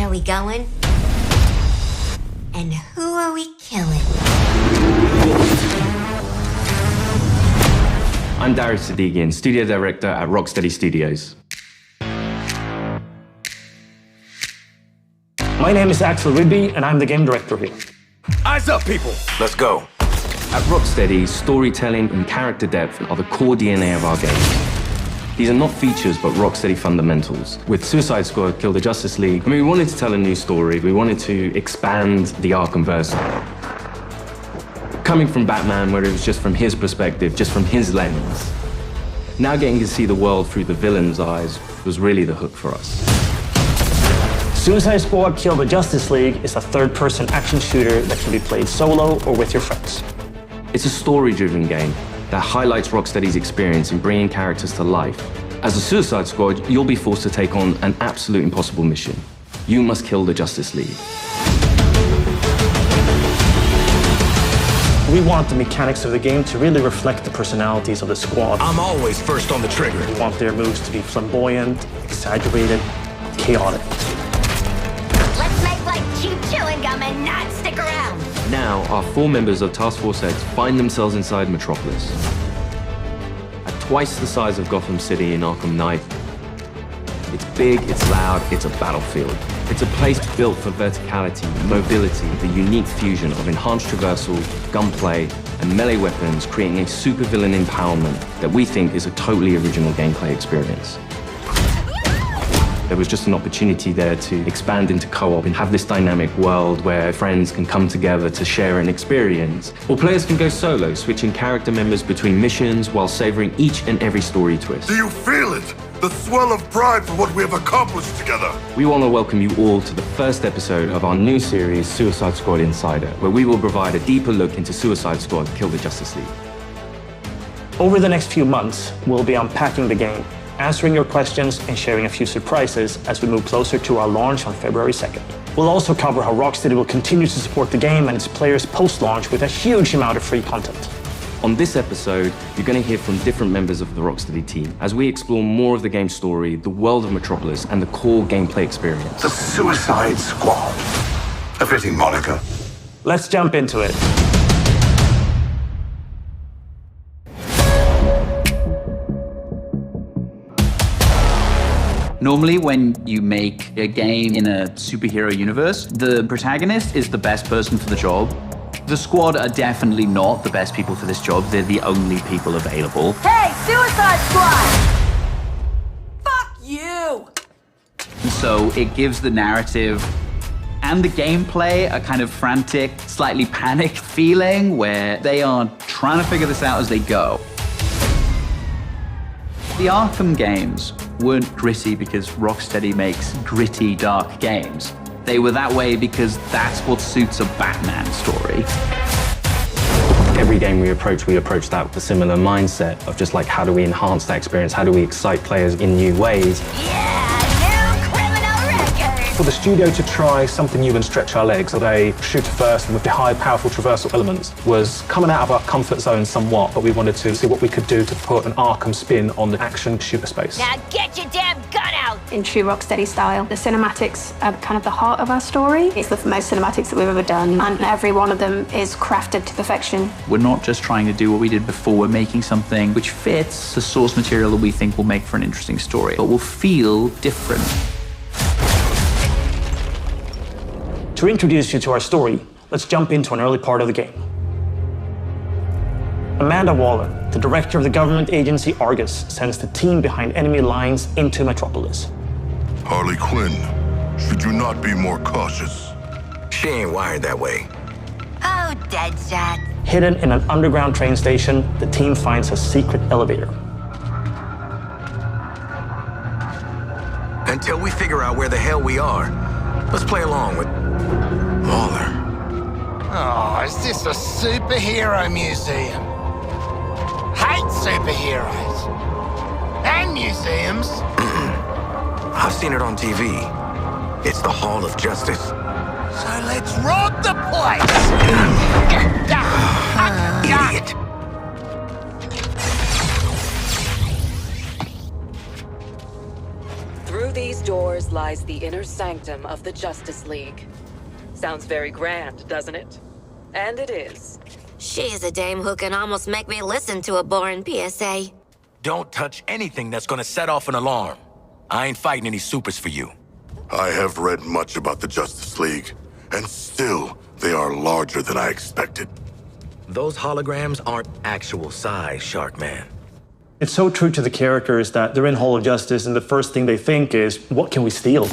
are we going? And who are we killing? I'm Darius Sadigian, studio director at Rocksteady Studios. My name is Axel Rydby, and I'm the game director here. Eyes up, people! Let's go. At Rocksteady, storytelling and character depth are the core DNA of our games. These are not features, but Rocksteady fundamentals. With Suicide Squad, Kill the Justice League, we wanted to tell a new story. We wanted to expand the Arkhamverse. Coming from Batman, where it was just from his perspective, just from his lens. Now getting to see the world through the villain's eyes was really the hook for us. Suicide Squad Kill the Justice League is a third-person action shooter that can be played solo or with your friends. It's a story-driven game that highlights Rocksteady's experience in bringing characters to life. As a Suicide Squad, you'll be forced to take on an absolute impossible mission. You must kill the Justice League. We want the mechanics of the game to really reflect the personalities of the squad. I'm always first on the trigger. We want their moves to be flamboyant, exaggerated, chaotic. Let's make like cheap chewing gum and not stick around. Now, our 4 members of Task Force X find themselves inside Metropolis. At twice the size of Gotham City in Arkham Knight, it's big, it's loud, it's a battlefield. It's a place built for verticality, mobility, the unique fusion of enhanced traversal, gunplay, and melee weapons, creating a supervillain empowerment that we think is a totally original gameplay experience. There was just an opportunity there to expand into co-op and have this dynamic world where friends can come together to share an experience. Or players can go solo, switching character members between missions while savoring each and every story twist. Do you feel it? The swell of pride for what we have accomplished together. We want to welcome you all to the first episode of our new series, Suicide Squad Insider, where we will provide a deeper look into Suicide Squad Kill the Justice League. Over the next few months, we'll be unpacking the game, answering your questions, and sharing a few surprises as we move closer to our launch on February 2nd. We'll also cover how Rocksteady will continue to support the game and its players post-launch with a huge amount of free content. On this episode, you're going to hear from different members of the Rocksteady team as we explore more of the game's story, the world of Metropolis, and the core gameplay experience. The Suicide Squad. A fitting moniker. Let's jump into it. Normally, when you make a game in a superhero universe, the protagonist is the best person for the job. The squad are definitely not the best people for this job. They're the only people available. Hey, Suicide Squad! Fuck you! And so it gives the narrative and the gameplay a kind of frantic, slightly panicked feeling where they are trying to figure this out as they go. The Arkham games weren't gritty because Rocksteady makes gritty, dark games. They were that way because that's what suits a Batman story. Every game we approach that with a similar mindset of just like, how do we enhance that experience? How do we excite players in new ways? Yeah, new criminal record! For the studio to try something new and stretch our legs with a shooter first and with the high, powerful traversal elements was coming out of our comfort zone somewhat, but we wanted to see what we could do to put an Arkham spin on the action shooter space. Now get your damn gun out! In true Rocksteady style, the cinematics are kind of the heart of our story. It's the most cinematics that we've ever done, and every one of them is crafted to perfection. We're not just trying to do what we did before, we're making something which fits the source material that we think will make for an interesting story, but will feel different. To introduce you to our story, let's jump into an early part of the game. Amanda Waller, the director of the government agency Argus, sends the team behind enemy lines into Metropolis. Harley Quinn, should you not be more cautious? She ain't wired that way. Oh, Deadshot. Hidden in an underground train station, the team finds a secret elevator. Until we figure out where the hell we are, let's play along with Waller. Oh, is this a superhero museum? Hate superheroes. And museums. I've seen it on TV. It's the Hall of Justice. So let's rob the place! Idiot. these doors lies the inner sanctum of the Justice League. Sounds very grand, doesn't it? And it is. She's a dame who can almost make me listen to a boring PSA. Don't touch anything that's gonna set off an alarm. I ain't fighting any supers for you. I have read much about the Justice League, and still, they are larger than I expected. Those holograms aren't actual size, Sharkman. It's so true to the characters that they're in Hall of Justice and the first thing they think is, what can we steal?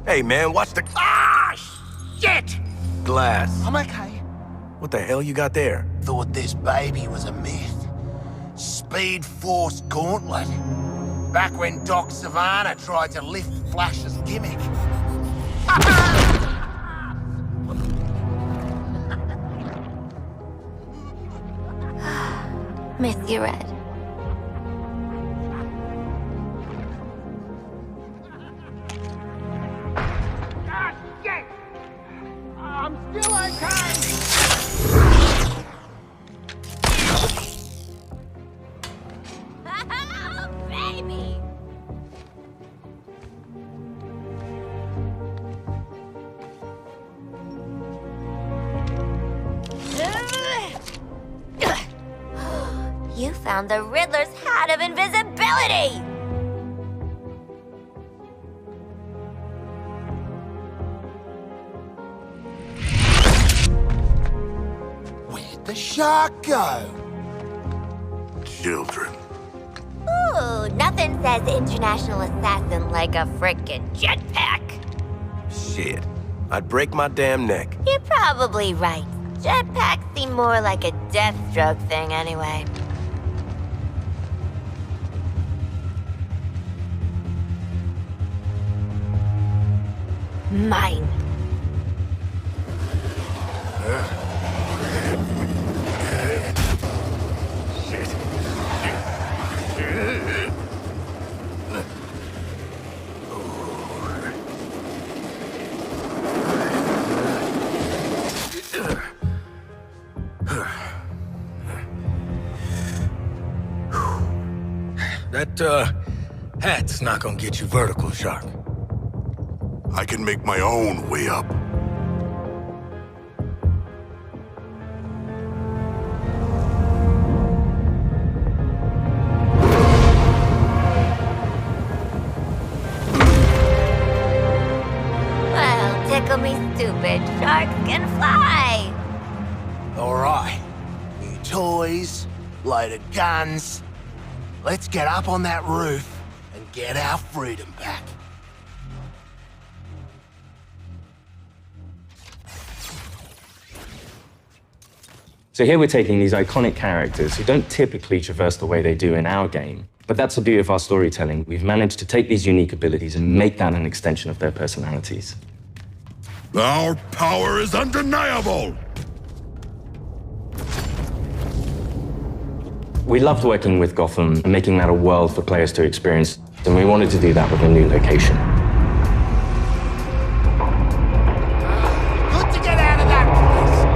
Hey man, watch the Shit! glass. I'm okay. What the hell you got there? Thought this baby was a myth. Speed Force Gauntlet. Back when Doc Savannah tried to lift Flash's gimmick. Miss you, Red. Shit! I'm still okay! Baby! You found the Riddler's hat of invisibility! Where'd the shark go? Children. Ooh, nothing says international assassin like a frickin' jetpack. Shit. I'd break my damn neck. You're probably right. Jetpacks seem more like a Deathstroke thing anyway. Mine. That, hat's not gonna get you vertical, Shark. I can make my own way up. Well, tickle me stupid. Sharks can fly. All right. New toys, loaded guns. Let's get up on that roof and get our freedom back. So here we're taking these iconic characters who don't typically traverse the way they do in our game. But that's the beauty of our storytelling. We've managed to take these unique abilities and make that an extension of their personalities. Our power is undeniable! We loved working with Gotham and making that a world for players to experience, and we wanted to do that with a new location. Good to get out of that place.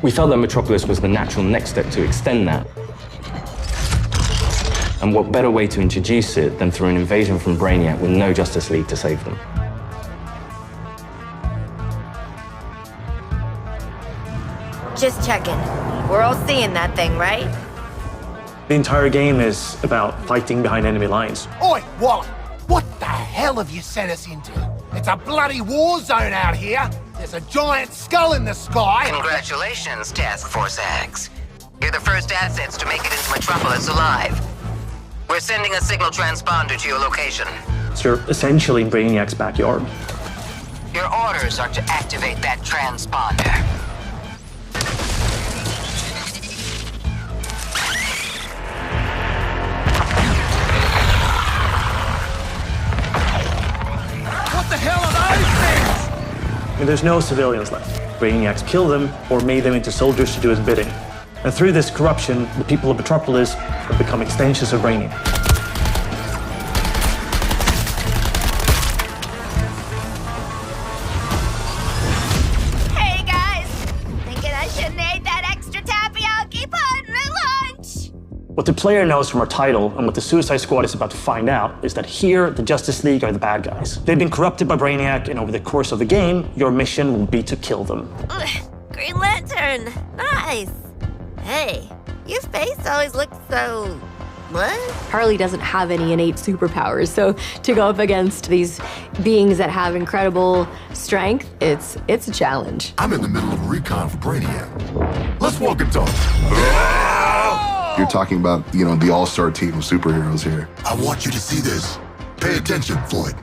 We felt that Metropolis was the natural next step to extend that. And what better way to introduce it than through an invasion from Brainiac with no Justice League to save them? Just checking. We're all seeing that thing, right? The entire game is about fighting behind enemy lines. Oi, Wally! What the hell have you sent us into? It's a bloody war zone out here. There's a giant skull in the sky. Congratulations, Task Force X. You're the first assets to make it into Metropolis alive. We're sending a signal transponder to your location. So you're essentially in Brainiac's backyard. Your orders are to activate that transponder. What the hell are those things? And there's no civilians left. Brainiac's killed them or made them into soldiers to do his bidding. And through this corruption, the people of Metropolis have become extensions of Brainiac. What the player knows from our title, and what the Suicide Squad is about to find out, is that here, the Justice League are the bad guys. They've been corrupted by Brainiac, and over the course of the game, your mission will be to kill them. Green Lantern! Nice! Hey, your face always looked so... what? Harley doesn't have any innate superpowers, so to go up against these beings that have incredible strength, it's a challenge. I'm in the middle of a recon for Brainiac. Let's walk and talk. You're talking about, the all-star team of superheroes here. I want you to see this. Pay attention, Floyd.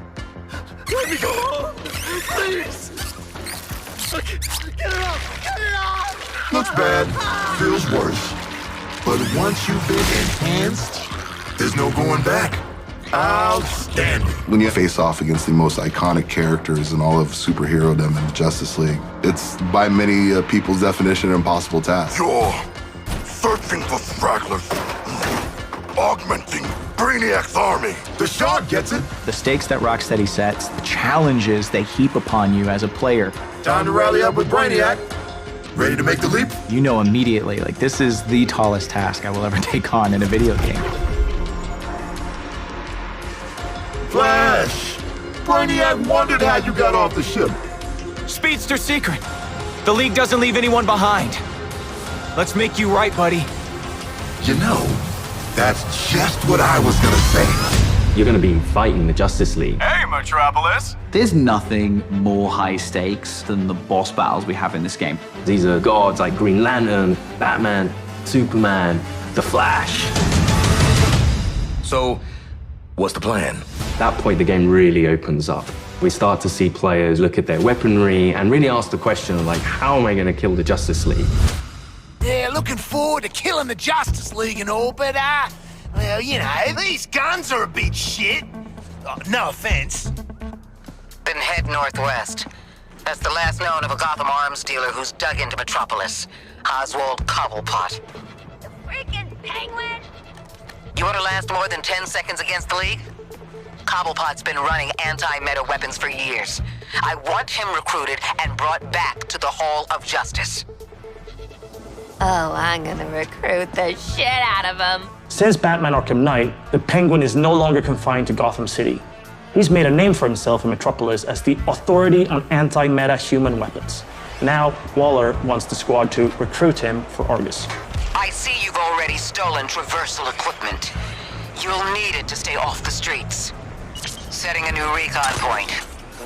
Let me go! Please! Get it off! Get it off! Looks bad. Feels worse. But once you've been enhanced, there's no going back. Outstanding. When you face off against the most iconic characters in all of superherodom in the Justice League, it's by many people's definition an impossible task. You're searching for stragglers, augmenting Brainiac's army. The Shard gets it. The stakes that Rocksteady sets, the challenges they heap upon you as a player. Time to rally up with Brainiac. Ready to make the leap? You know immediately, this is the tallest task I will ever take on in a video game. Flash! Brainiac wondered how you got off the ship. Speedster secret. The League doesn't leave anyone behind. Let's make you right, buddy. That's just what I was gonna say. You're gonna be fighting the Justice League. Hey, Metropolis! There's nothing more high stakes than the boss battles we have in this game. These are gods like Green Lantern, Batman, Superman, The Flash. So, what's the plan? At that point, the game really opens up. We start to see players look at their weaponry and really ask the question of, how am I gonna kill the Justice League? Yeah, looking forward to killing the Justice League and all, but, well, these guns are a bit shit. No offense. Then head northwest. That's the last known of a Gotham arms dealer who's dug into Metropolis. Oswald Cobblepot. The freaking Penguin! You want to last more than 10 seconds against the League? Cobblepot's been running anti-meta weapons for years. I want him recruited and brought back to the Hall of Justice. Oh, I'm gonna recruit the shit out of him. Since Batman Arkham Knight, the Penguin is no longer confined to Gotham City. He's made a name for himself in Metropolis as the authority on anti-meta human weapons. Now, Waller wants the squad to recruit him for Argus. I see you've already stolen traversal equipment. You'll need it to stay off the streets. Setting a new recon point.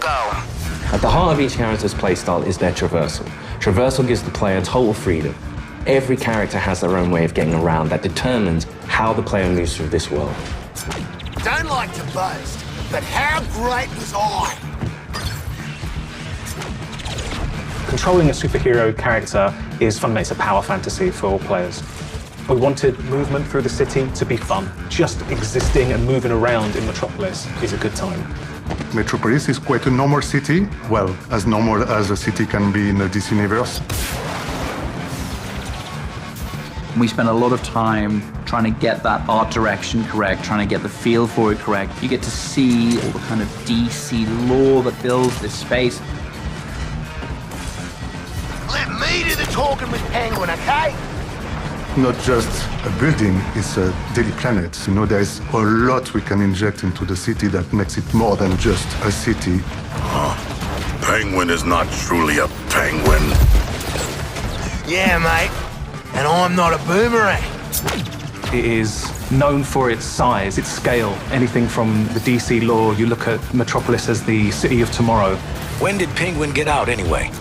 Go. At the heart of each character's playstyle is their traversal. Traversal gives the player total freedom. Every character has their own way of getting around that determines how the player moves through this world. Don't like to boast, but how great was I? Controlling a superhero character is fundamentally it's a power fantasy for all players. We wanted movement through the city to be fun. Just existing and moving around in Metropolis is a good time. Metropolis is quite a normal city. Well, as normal as a city can be in the DC universe. We spent a lot of time trying to get that art direction correct, trying to get the feel for it correct. You get to see all the kind of DC lore that builds this space. Let me do the talking with Penguin, okay? Not just a building, it's a daily planet. There's a lot we can inject into the city that makes it more than just a city. Penguin is not truly a penguin. Yeah, mate. And I'm not a boomerang. It is known for its size, its scale. Anything from the DC lore, you look at Metropolis as the city of tomorrow. When did Penguin get out anyway?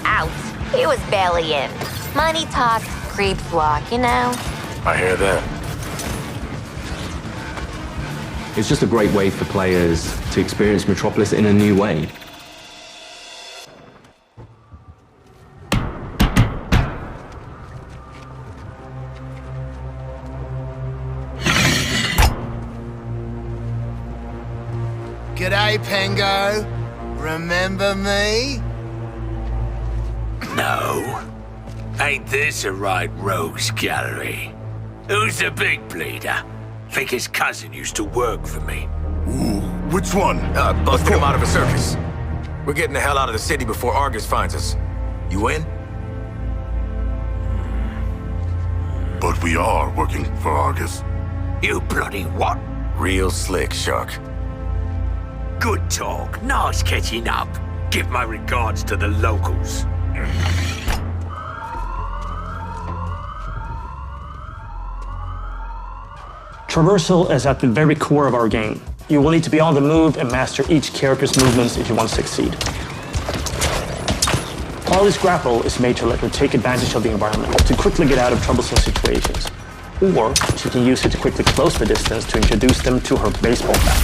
Out. He was barely in. Money talks, creeps walk, I hear that. It's just a great way for players to experience Metropolis in a new way. G'day, Pengo. Remember me? No. Ain't this a right rogues gallery? Who's the big bleeder? Think his cousin used to work for me. Ooh, which one? Busted him out of a circus. We're getting the hell out of the city before Argus finds us. You in? But we are working for Argus. You bloody what? Real slick, Shark. Good talk. Nice catching up. Give my regards to the locals. Traversal is at the very core of our game. You will need to be on the move and master each character's movements if you want to succeed. Harley's grapple is made to let her take advantage of the environment to quickly get out of troublesome situations. Or she can use it to quickly close the distance to introduce them to her baseball bat.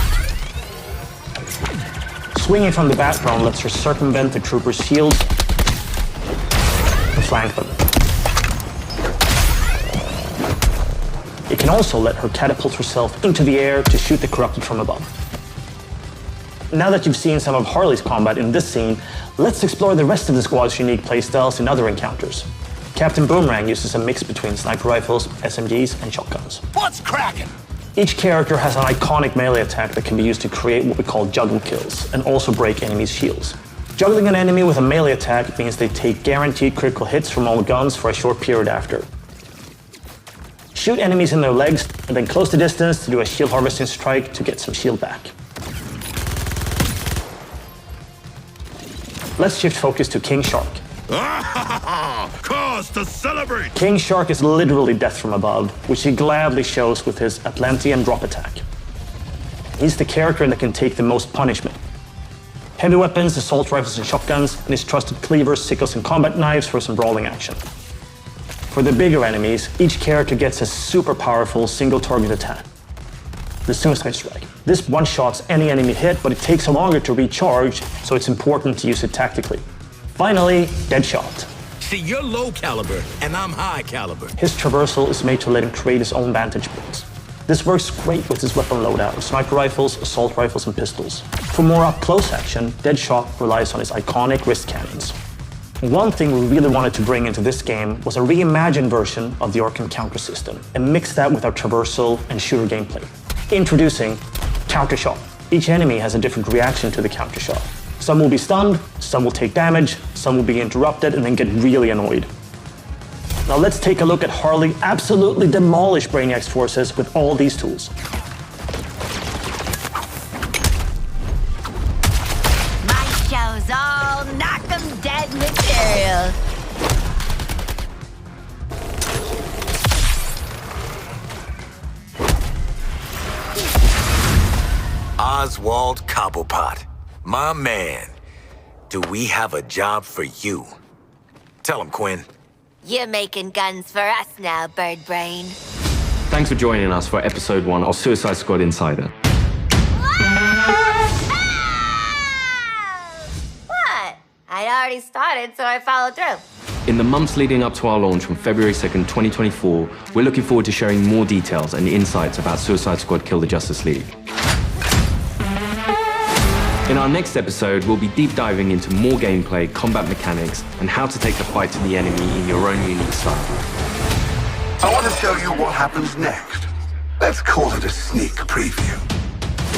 Swinging from the background lets her circumvent the troopers' shields and flank them. It can also let her catapult herself into the air to shoot the corrupted from above. Now that you've seen some of Harley's combat in this scene, let's explore the rest of the squad's unique playstyles in other encounters. Captain Boomerang uses a mix between sniper rifles, SMGs, and shotguns. What's cracking? Each character has an iconic melee attack that can be used to create what we call juggle kills, and also break enemies' shields. Juggling an enemy with a melee attack means they take guaranteed critical hits from all guns for a short period after. Shoot enemies in their legs, and then close the distance to do a shield harvesting strike to get some shield back. Let's shift focus to King Shark. Cause to celebrate! King Shark is literally death from above, which he gladly shows with his Atlantean drop attack. He's the character that can take the most punishment. Heavy weapons, assault rifles and shotguns, and his trusted cleavers, sickles and combat knives for some brawling action. For the bigger enemies, each character gets a super powerful single target attack. The Suicide Strike. This one-shots any enemy hit, but it takes longer to recharge, so it's important to use it tactically. Finally, Deadshot. See, you're low caliber, and I'm high caliber. His traversal is made to let him create his own vantage points. This works great with his weapon loadout, sniper rifles, assault rifles, and pistols. For more up-close action, Deadshot relies on his iconic wrist cannons. One thing we really wanted to bring into this game was a reimagined version of the Arkham counter system, and mix that with our traversal and shooter gameplay. Introducing Counter Shot. Each enemy has a different reaction to the counter shot. Some will be stunned, some will take damage, some will be interrupted and then get really annoyed. Now let's take a look at Harley absolutely demolish Brainiac's forces with all these tools. My show's all knock 'em dead material. Oswald Cobblepot, my man. Do we have a job for you? Tell him, Quinn. You're making guns for us now, Bird Brain. Thanks for joining us for episode 1 of Suicide Squad Insider. What? I'd already started, so I followed through. In the months leading up to our launch on February 2nd, 2024, we're looking forward to sharing more details and insights about Suicide Squad Kill the Justice League. In our next episode, we'll be deep diving into more gameplay, combat mechanics, and how to take the fight to the enemy in your own unique style. I want to show you what happens next. Let's call it a sneak preview.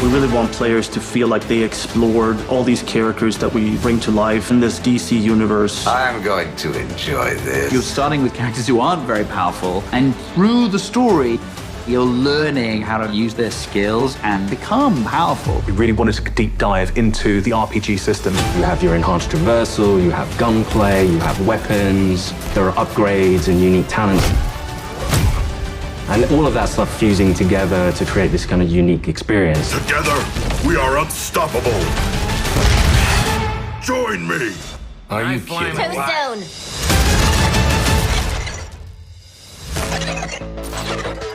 We really want players to feel like they explored all these characters that we bring to life in this DC universe. I'm going to enjoy this. You're starting with characters who aren't very powerful, and through the story, you're learning how to use their skills and become powerful. We really wanted to deep dive into the RPG system. You have your enhanced traversal, you have gunplay, you have weapons, there are upgrades and unique talents. And all of that stuff fusing together to create this kind of unique experience. Together, we are unstoppable. Join me. Are you kidding? Too soon.